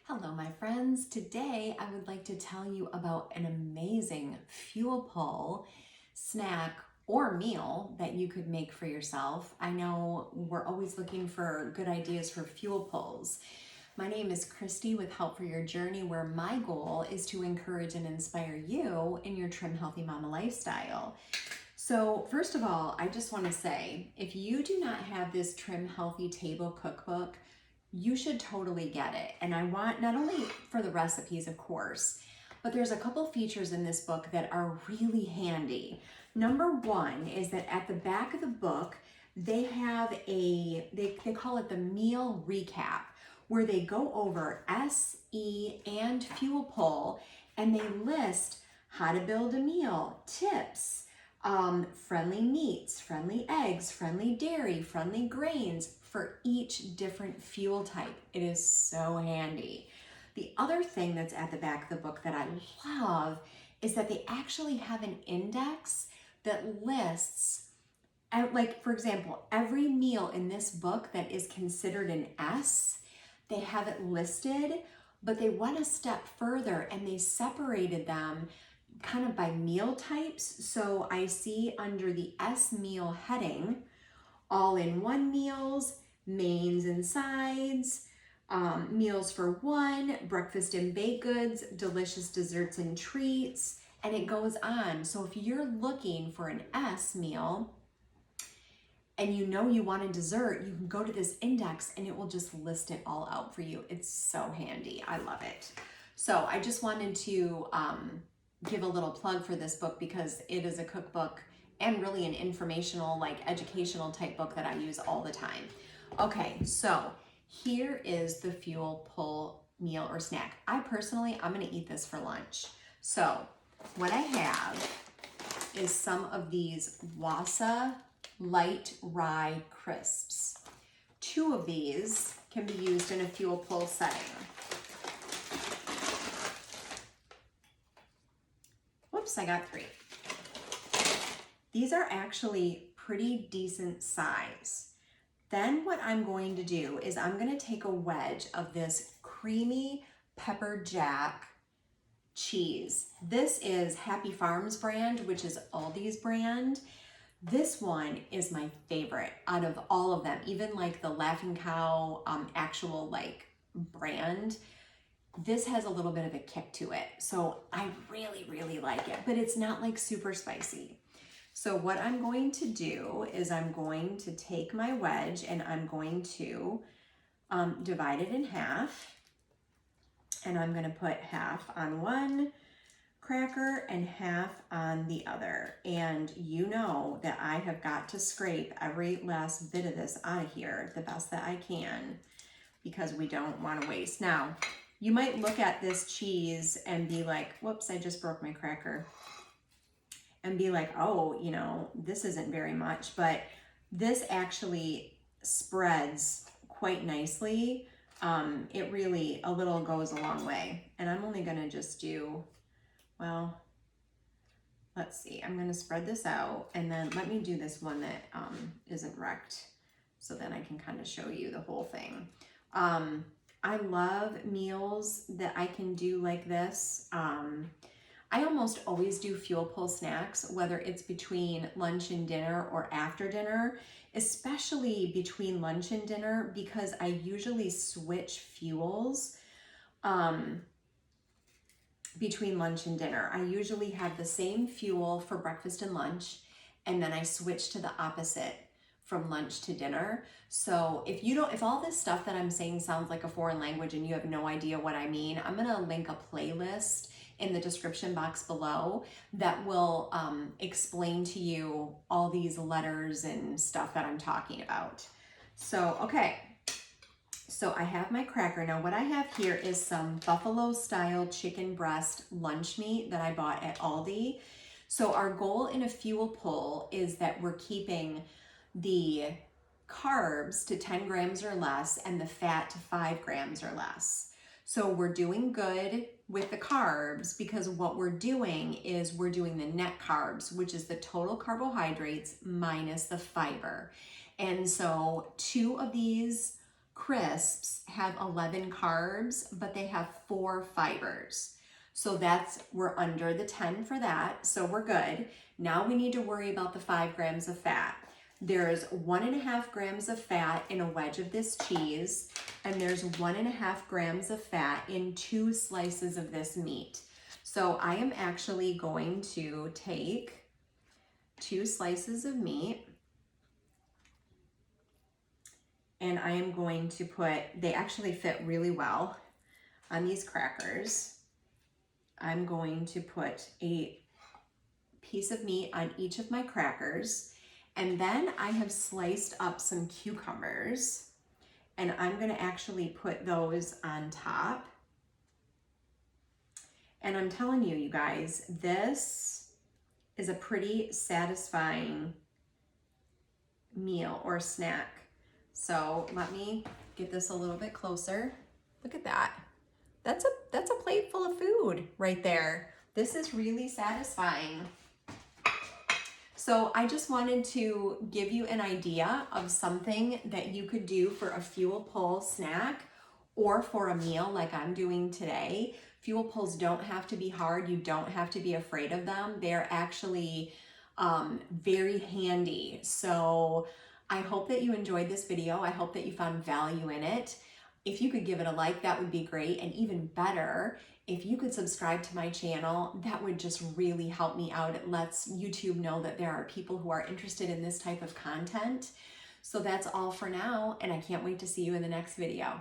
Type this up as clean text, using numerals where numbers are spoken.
Hello, my friends. Today I would like to tell you about an amazing fuel pull snack or meal that you could make for yourself. I know we're always looking for good ideas for fuel pulls. My name is Christy with Help for Your Journey, where my goal is to encourage and inspire you in your trim, healthy mama lifestyle. So, first of all, I just want to say if you do not have this Trim Healthy Table cookbook, you should totally get it. And I want not only for the recipes, of course, but there's a couple features in this book that are really handy. Number one is that at the back of the book, they have they call it the meal recap, where they go over SE and fuel pull, and they list how to build a meal, tips, friendly meats, friendly eggs, friendly dairy, friendly grains for each different fuel type. It is so handy. The other thing that's at the back of the book that I love is that they actually have an index that lists, like for example, every meal in this book that is considered an S, they have it listed, but they went a step further and they separated them kind of by meal types. So I see under the S meal heading, all-in-one meals, mains and sides, meals for one, breakfast and baked goods, delicious desserts and treats, and it goes on. So if you're looking for an S meal and you know you want a dessert, you can go to this index and it will just list it all out for you. It's so handy. I love it. So I just wanted to give a little plug for this book because it is a cookbook and really an informational, like educational type book that I use all the time. Okay, so here is the fuel pull meal or snack. I'm gonna eat this for lunch. So what I have is some of these Wasa light rye crisps. 2 of these can be used in a fuel pull setting. Whoops, I got 3. These are actually pretty decent size. Then what I'm going to do is I'm going to take a wedge of this creamy pepper jack cheese. This is Happy Farms brand, which is Aldi's brand. This one is my favorite out of all of them, even like the Laughing Cow actual like brand. This has a little bit of a kick to it. So I really, really like it, but it's not like super spicy. So what I'm going to do is I'm going to take my wedge and I'm going to divide it in half. And I'm going to put half on one cracker and half on the other. And you know that I have got to scrape every last bit of this out of here the best that I can because we don't want to waste. Now, you might look at this cheese and be like, whoops, I just broke my cracker. And be like, oh, you know, this isn't very much, but this actually spreads quite nicely. It really, a little goes a long way. And I'm only gonna just do, well, let's see, I'm gonna spread this out and then let me do this one that isn't wrecked so then I can kind of show you the whole thing. I love meals that I can do like this. I almost always do fuel pull snacks, whether it's between lunch and dinner or after dinner, especially between lunch and dinner, because I usually switch fuels between lunch and dinner. I usually have the same fuel for breakfast and lunch, and then I switch to the opposite from lunch to dinner. So if all this stuff that I'm saying sounds like a foreign language and you have no idea what I mean, I'm gonna link a playlist in the description box below that will explain to you all these letters and stuff that I'm talking about. So, okay, so I have my cracker. Now what I have here is some buffalo style chicken breast lunch meat that I bought at Aldi. So our goal in a fuel pull is that we're keeping the carbs to 10 grams or less and the fat to 5 grams or less. So we're doing good with the carbs because what we're doing is we're doing the net carbs, which is the total carbohydrates minus the fiber. And so 2 of these crisps have 11 carbs, but they have 4 fibers. So we're under the 10 for that, so we're good. Now we need to worry about the 5 grams of fat. There's 1.5 grams of fat in a wedge of this cheese, and there's 1.5 grams of fat in 2 slices of this meat. So I am actually going to take 2 slices of meat, and I am going to put, they actually fit really well on these crackers. I'm going to put a piece of meat on each of my crackers, and then I have sliced up some cucumbers, and I'm gonna actually put those on top. And I'm telling you, you guys, this is a pretty satisfying meal or snack. So let me get this a little bit closer. Look at that. That's a plate full of food right there. This is really satisfying. So I just wanted to give you an idea of something that you could do for a fuel pull snack or for a meal like I'm doing today. Fuel pulls don't have to be hard. You don't have to be afraid of them. They're actually very handy. So I hope that you enjoyed this video. I hope that you found value in it. If you could give it a like, that would be great. And even better, if you could subscribe to my channel, that would just really help me out. It lets YouTube know that there are people who are interested in this type of content. So that's all for now, and I can't wait to see you in the next video.